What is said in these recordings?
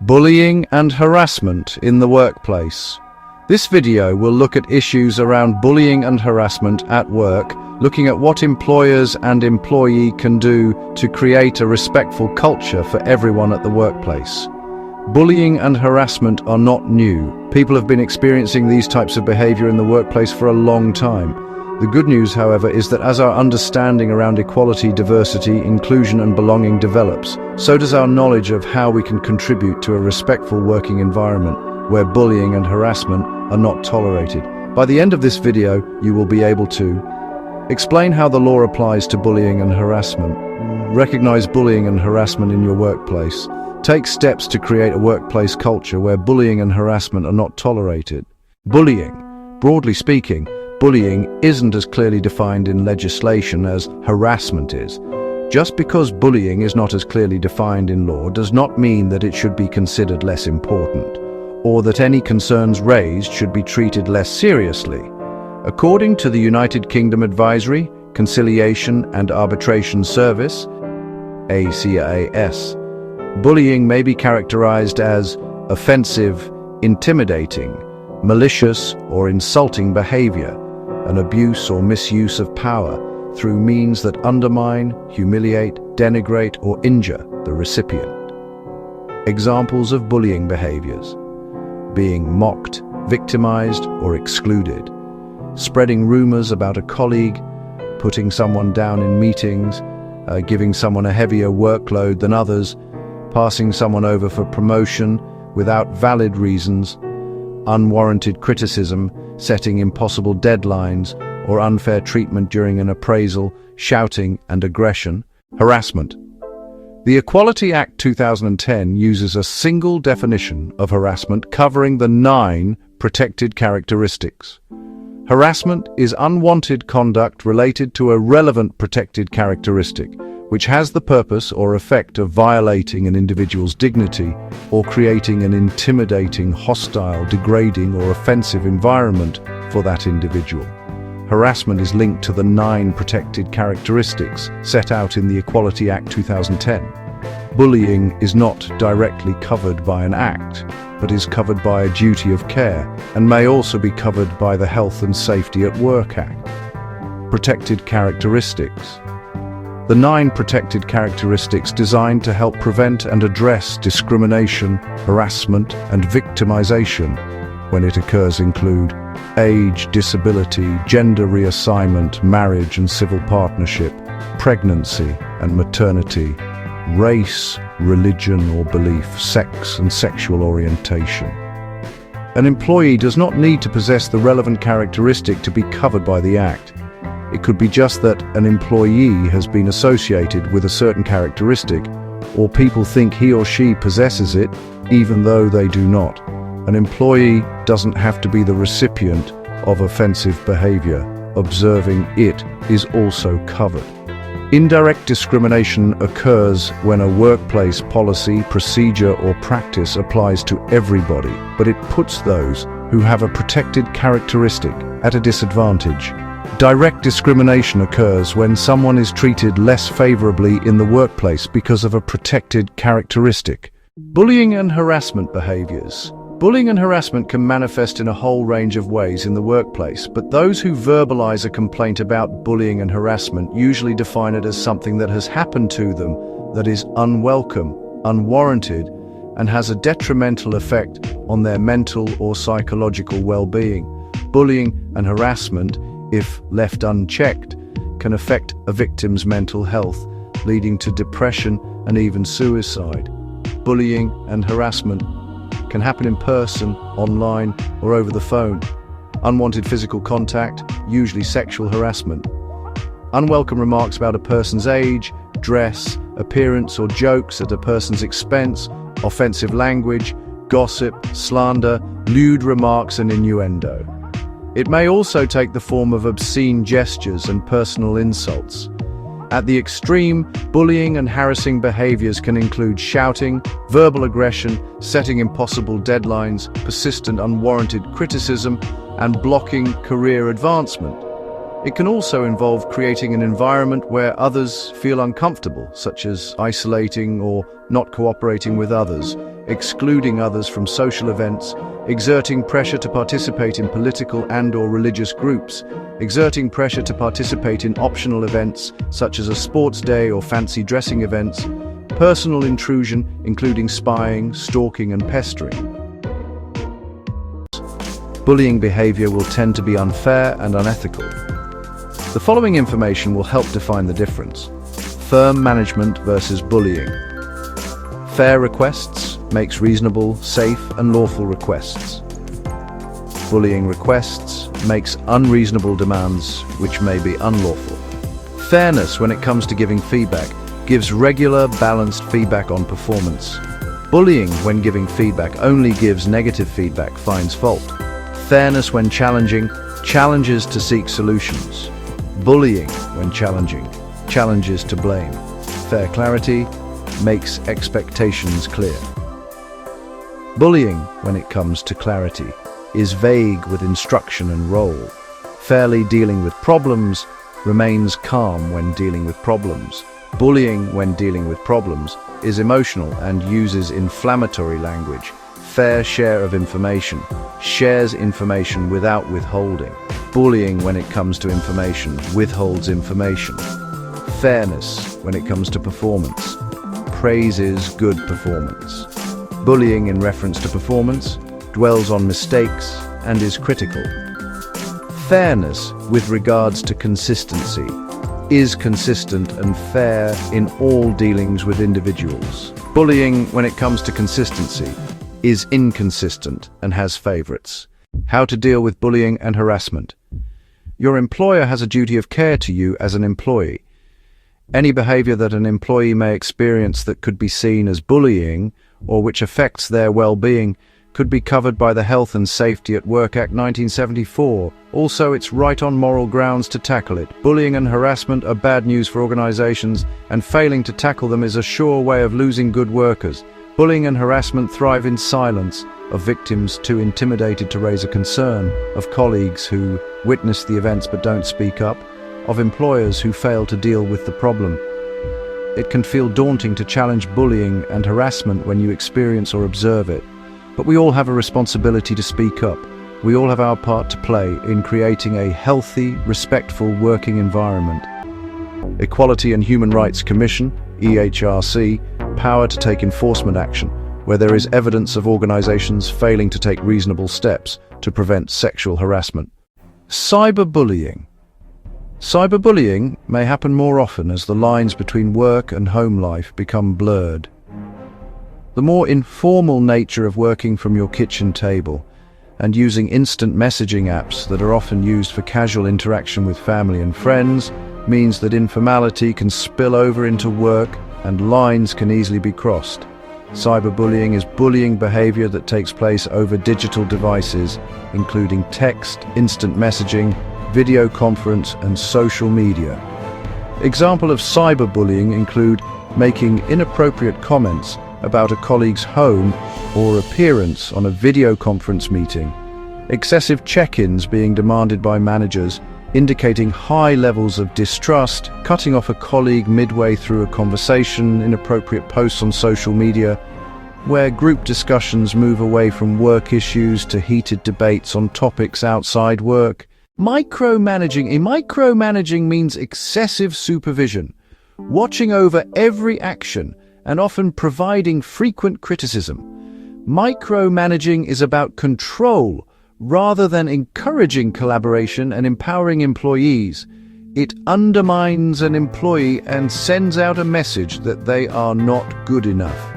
Bullying and harassment in the workplace. This video will look at issues around bullying and harassment at work, looking at what employers and employee can do to create a respectful culture for everyone at the workplace. Bullying and harassment are not new. People have been experiencing these types of behavior in the workplace for a long time. The good news, however, is that as our understanding around equality, diversity, inclusion and belonging develops, so does our knowledge of how we can contribute to a respectful working environment where bullying and harassment are not tolerated. By the end of this video, you will be able to explain how the law applies to bullying and harassment, recognize bullying and harassment in your workplace, take steps to create a workplace culture where bullying and harassment are not tolerated. Bullying. Broadly speaking, bullying isn't as clearly defined in legislation as harassment is. Just because bullying is not as clearly defined in law does not mean that it should be considered less important, or that any concerns raised should be treated less seriously. According to the United Kingdom Advisory, Conciliation and Arbitration Service, ACAS, bullying may be characterized as offensive, intimidating, malicious or insulting behavior, an abuse or misuse of power through means that undermine, humiliate, denigrate or injure the recipient. Examples of bullying behaviors: being mocked, victimized or excluded, spreading rumors about a colleague, putting someone down in meetings, giving someone a heavier workload than others, passing someone over for promotion without valid reasons, unwarranted criticism, setting impossible deadlines, or unfair treatment during an appraisal, shouting and aggression. Harassment. The Equality Act 2010 uses a single definition of harassment covering the 9 protected characteristics. Harassment is unwanted conduct related to a relevant protected characteristic, which has the purpose or effect of violating an individual's dignity or creating an intimidating, hostile, degrading or offensive environment for that individual. Harassment is linked to the 9 protected characteristics set out in the Equality Act 2010. Bullying is not directly covered by an act, but is covered by a duty of care and may also be covered by the Health and Safety at Work Act. Protected characteristics. The 9 protected characteristics designed to help prevent and address discrimination, harassment, and victimization when it occurs include age, disability, gender reassignment, marriage and civil partnership, pregnancy and maternity, race, religion or belief, sex and sexual orientation. An employee does not need to possess the relevant characteristic to be covered by the Act. It could be just that an employee has been associated with a certain characteristic, or people think he or she possesses it, even though they do not. An employee doesn't have to be the recipient of offensive behavior. Observing it is also covered. Indirect discrimination occurs when a workplace policy, procedure, or practice applies to everybody, but it puts those who have a protected characteristic at a disadvantage. Direct discrimination occurs when someone is treated less favorably in the workplace because of a protected characteristic. Bullying and harassment behaviors. Bullying and harassment can manifest in a whole range of ways in the workplace, but those who verbalize a complaint about bullying and harassment usually define it as something that has happened to them that is unwelcome, unwarranted, and has a detrimental effect on their mental or psychological well-being. Bullying and harassment, if left unchecked, can affect a victim's mental health, leading to depression and even suicide. Bullying and harassment can happen in person, online, or over the phone. Unwanted physical contact, usually sexual harassment. Unwelcome remarks about a person's age, dress, appearance, or jokes at a person's expense, offensive language, gossip, slander, lewd remarks, and innuendo. It may also take the form of obscene gestures and personal insults. At the extreme, bullying and harassing behaviors can include shouting, verbal aggression, setting impossible deadlines, persistent unwarranted criticism, and blocking career advancement. It can also involve creating an environment where others feel uncomfortable, such as isolating or not cooperating with others, excluding others from social events, exerting pressure to participate in political and/or religious groups, exerting pressure to participate in optional events such as a sports day or fancy dressing events, personal intrusion including spying, stalking and pestering. Bullying behavior will tend to be unfair and unethical. The following information will help define the difference. Firm management versus bullying. Fair requests makes reasonable, safe and lawful requests. Bullying requests makes unreasonable demands which may be unlawful. Fairness when it comes to giving feedback gives regular, balanced feedback on performance. Bullying when giving feedback only gives negative feedback, finds fault. Fairness when challenging, challenges to seek solutions. Bullying when challenging, challenges to blame. Fair clarity makes expectations clear. Bullying, when it comes to clarity, is vague with instruction and role. Fairly dealing with problems remains calm when dealing with problems. Bullying, when dealing with problems, is emotional and uses inflammatory language. Fair share of information, shares information without withholding. Bullying, when it comes to information, withholds information. Fairness, when it comes to performance, praises good performance. Bullying in reference to performance dwells on mistakes and is critical. Fairness with regards to consistency is consistent and fair in all dealings with individuals. Bullying, when it comes to consistency, is inconsistent and has favorites. How to deal with bullying and harassment. Your employer has a duty of care to you as an employee. Any behavior that an employee may experience that could be seen as bullying or which affects their well-being could be covered by the Health and Safety at Work Act 1974. Also, it's right on moral grounds to tackle it. Bullying and harassment are bad news for organizations, and failing to tackle them is a sure way of losing good workers. Bullying and harassment thrive in silence, of victims too intimidated to raise a concern, of colleagues who witness the events but don't speak up, of employers who fail to deal with the problem. It can feel daunting to challenge bullying and harassment when you experience or observe it. But we all have a responsibility to speak up. We all have our part to play in creating a healthy, respectful working environment. Equality and Human Rights Commission, EHRC, power to take enforcement action where there is evidence of organizations failing to take reasonable steps to prevent sexual harassment. Cyberbullying. Cyberbullying may happen more often as the lines between work and home life become blurred. The more informal nature of working from your kitchen table and using instant messaging apps that are often used for casual interaction with family and friends means that informality can spill over into work and lines can easily be crossed. Cyberbullying is bullying behavior that takes place over digital devices, including text, instant messaging, video conference, and social media. Examples of cyberbullying include making inappropriate comments about a colleague's home or appearance on a video conference meeting, excessive check-ins being demanded by managers, indicating high levels of distrust, cutting off a colleague midway through a conversation, inappropriate posts on social media, where group discussions move away from work issues to heated debates on topics outside work. Micromanaging means excessive supervision, watching over every action and often providing frequent criticism. Micromanaging is about control rather than encouraging collaboration and empowering employees. It undermines an employee and sends out a message that they are not good enough.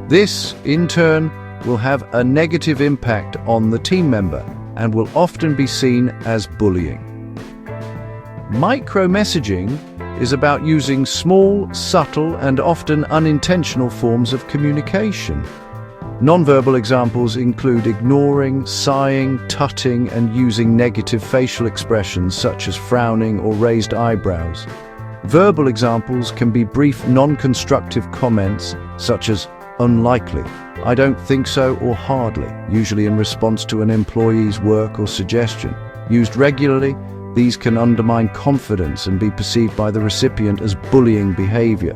This, in turn, will have a negative impact on the team member and will often be seen as bullying. Micromessaging is about using small, subtle, and often unintentional forms of communication. Nonverbal examples include ignoring, sighing, tutting, and using negative facial expressions such as frowning or raised eyebrows. Verbal examples can be brief, non-constructive comments such as unlikely, I don't think so, or hardly, usually in response to an employee's work or suggestion. Used regularly, these can undermine confidence and be perceived by the recipient as bullying behavior.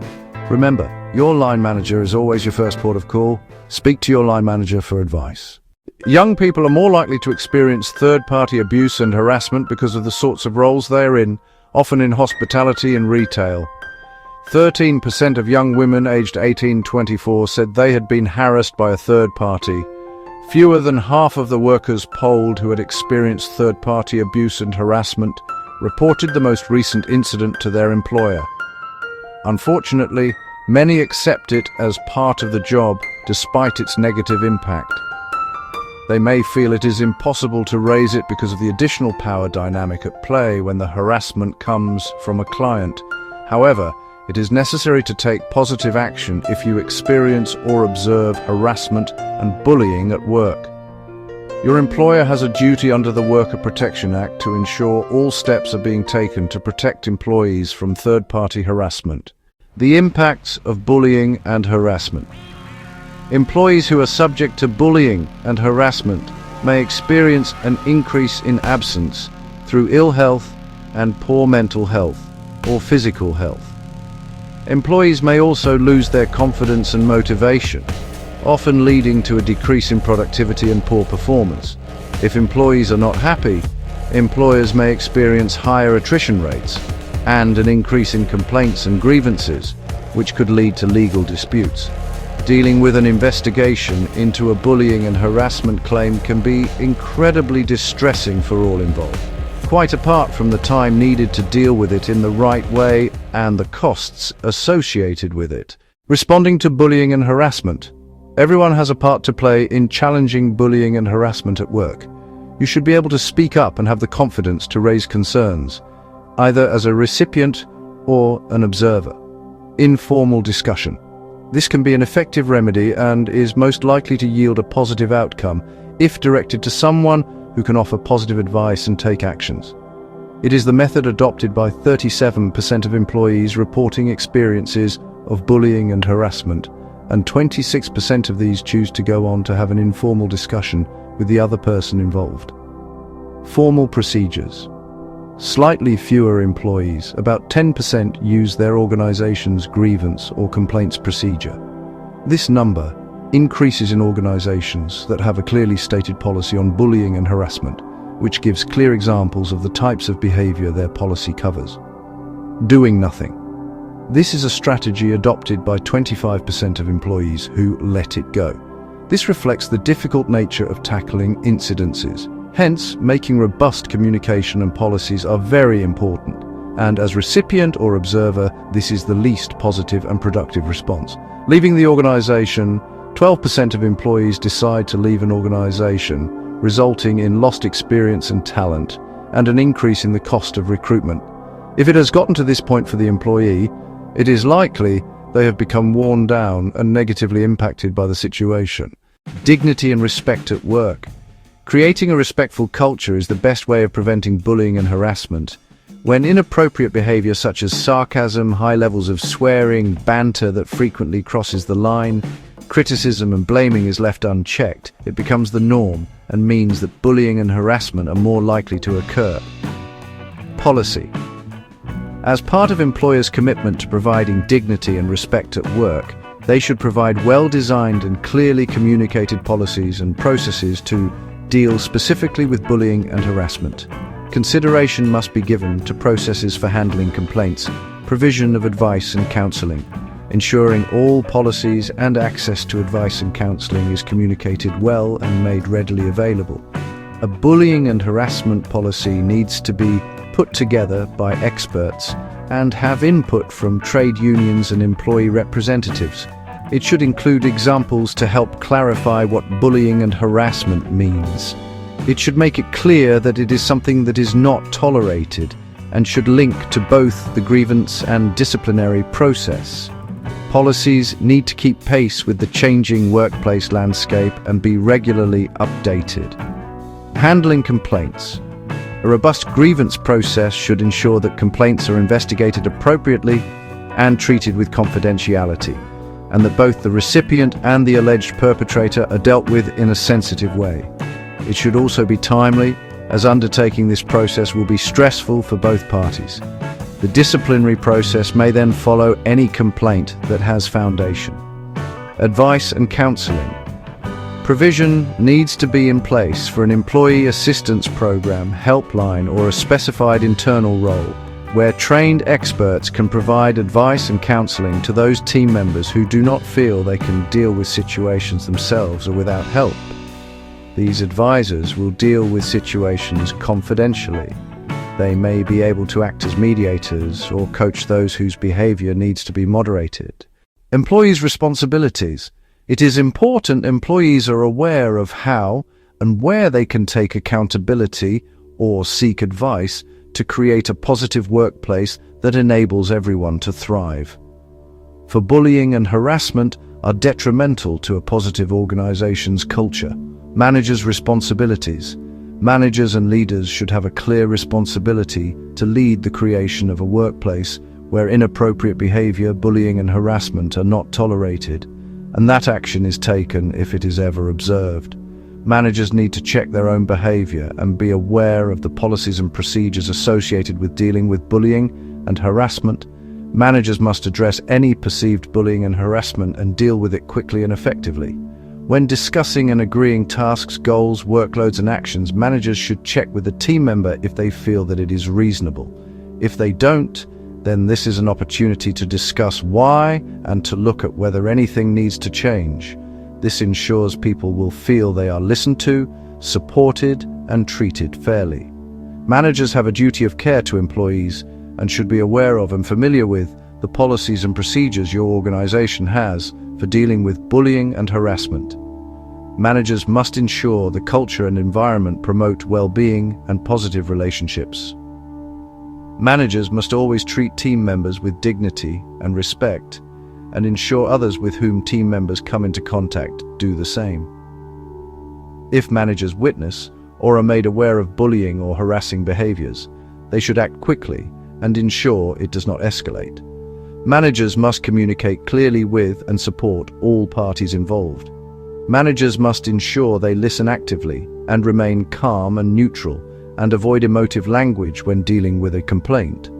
Remember, Your line manager is always your first port of call. Speak to your line manager for advice. Young people are more likely to experience third-party abuse and harassment because of the sorts of roles they are in, often in hospitality and retail. 13% of young women aged 18-24 said they had been harassed by a third party. Fewer than half of the workers polled who had experienced third-party abuse and harassment reported the most recent incident to their employer. Unfortunately, many accept it as part of the job despite its negative impact. They may feel it is impossible to raise it because of the additional power dynamic at play when the harassment comes from a client. However, it is necessary to take positive action if you experience or observe harassment and bullying at work. Your employer has a duty under the Worker Protection Act to ensure all steps are being taken to protect employees from third-party harassment. The impacts of bullying and harassment. Employees who are subject to bullying and harassment may experience an increase in absence through ill health and poor mental health or physical health. Employees may also lose their confidence and motivation, often leading to a decrease in productivity and poor performance. If employees are not happy, employers may experience higher attrition rates and an increase in complaints and grievances, which could lead to legal disputes. Dealing with an investigation into a bullying and harassment claim can be incredibly distressing for all involved, quite apart from the time needed to deal with it in the right way and the costs associated with it. Responding to bullying and harassment. Everyone has a part to play in challenging bullying and harassment at work. You should be able to speak up and have the confidence to raise concerns, either as a recipient or an observer. Informal discussion. This can be an effective remedy and is most likely to yield a positive outcome if directed to someone who can offer positive advice and take actions. It is the method adopted by 37% of employees reporting experiences of bullying and harassment, and 26% of these choose to go on to have an informal discussion with the other person involved. Formal procedures. Slightly fewer employees, about 10%, use their organization's grievance or complaints procedure. This number increases in organizations that have a clearly stated policy on bullying and harassment, which gives clear examples of the types of behavior their policy covers. Doing nothing. This is a strategy adopted by 25% of employees who let it go. This reflects the difficult nature of tackling incidences. Hence, making robust communication and policies are very important, and as recipient or observer, this is the least positive and productive response. Leaving the organization. 12% of employees decide to leave an organization, resulting in lost experience and talent, and an increase in the cost of recruitment. If it has gotten to this point for the employee, it is likely they have become worn down and negatively impacted by the situation. Dignity and respect at work. Creating a respectful culture is the best way of preventing bullying and harassment. When inappropriate behavior such as sarcasm, high levels of swearing, banter that frequently crosses the line, criticism and blaming is left unchecked, it becomes the norm and means that bullying and harassment are more likely to occur. Policy. As part of employers' commitment to providing dignity and respect at work, they should provide well-designed and clearly communicated policies and processes to deal specifically with bullying and harassment. Consideration must be given to processes for handling complaints, provision of advice and counseling, ensuring all policies and access to advice and counseling is communicated well and made readily available. A bullying and harassment policy needs to be put together by experts and have input from trade unions and employee representatives. It should include examples to help clarify what bullying and harassment means. It should make it clear that it is something that is not tolerated and should link to both the grievance and disciplinary process. Policies need to keep pace with the changing workplace landscape and be regularly updated. Handling complaints. A robust grievance process should ensure that complaints are investigated appropriately and treated with confidentiality, and that both the recipient and the alleged perpetrator are dealt with in a sensitive way. It should also be timely, as undertaking this process will be stressful for both parties. The disciplinary process may then follow any complaint that has foundation. Advice and counseling. Provision needs to be in place for an employee assistance program, helpline, or a specified internal role, where trained experts can provide advice and counseling to those team members who do not feel they can deal with situations themselves or without help. These advisors will deal with situations confidentially. They may be able to act as mediators or coach those whose behavior needs to be moderated. Employees' responsibilities. It is important employees are aware of how and where they can take accountability or seek advice to create a positive workplace that enables everyone to thrive. For bullying and harassment are detrimental to a positive organization's culture. Managers' responsibilities. Managers and leaders should have a clear responsibility to lead the creation of a workplace where inappropriate behavior, bullying and harassment are not tolerated, and that action is taken if it is ever observed. Managers need to check their own behavior and be aware of the policies and procedures associated with dealing with bullying and harassment. Managers must address any perceived bullying and harassment and deal with it quickly and effectively. When discussing and agreeing tasks, goals, workloads and actions, managers should check with the team member if they feel that it is reasonable. If they don't, then this is an opportunity to discuss why and to look at whether anything needs to change. This ensures people will feel they are listened to, supported, and treated fairly. Managers have a duty of care to employees and should be aware of and familiar with the policies and procedures your organization has for dealing with bullying and harassment. Managers must ensure the culture and environment promote well-being and positive relationships. Managers must always treat team members with dignity and respect, and ensure others with whom team members come into contact do the same. If managers witness or are made aware of bullying or harassing behaviors, they should act quickly and ensure it does not escalate. Managers must communicate clearly with and support all parties involved. Managers must ensure they listen actively and remain calm and neutral, and avoid emotive language when dealing with a complaint.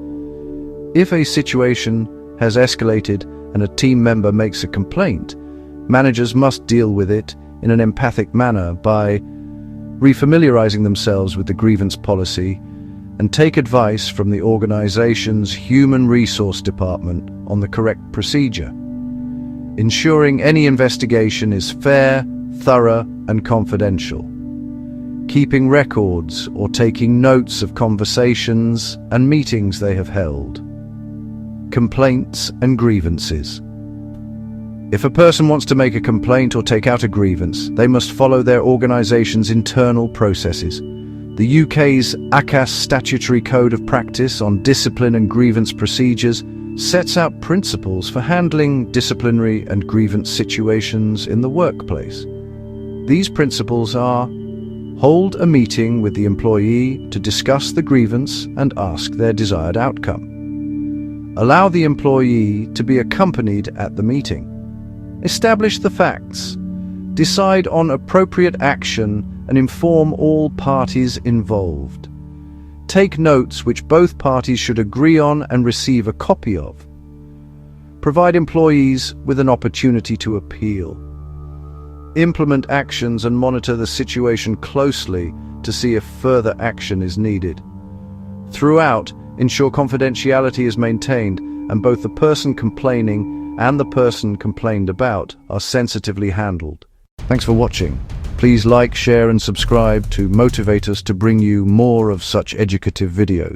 If a situation has escalated and a team member makes a complaint, managers must deal with it in an empathic manner by refamiliarizing themselves with the grievance policy and take advice from the organization's human resource department on the correct procedure. Ensuring any investigation is fair, thorough, and confidential. Keeping records or taking notes of conversations and meetings they have held. Complaints and grievances. If a person wants to make a complaint or take out a grievance, they must follow their organization's internal processes. The UK's ACAS Statutory Code of Practice on Discipline and Grievance Procedures sets out principles for handling disciplinary and grievance situations in the workplace. These principles are: hold a meeting with the employee to discuss the grievance and ask their desired outcome. Allow the employee to be accompanied at the meeting. Establish the facts. Decide on appropriate action and inform all parties involved. Take notes which both parties should agree on and receive a copy of. Provide employees with an opportunity to appeal. Implement actions and monitor the situation closely to see if further action is needed. Throughout, ensure confidentiality is maintained and both the person complaining and the person complained about are sensitively handled. Thanks for watching. Please like, share and subscribe to motivate us to bring you more of such educative videos.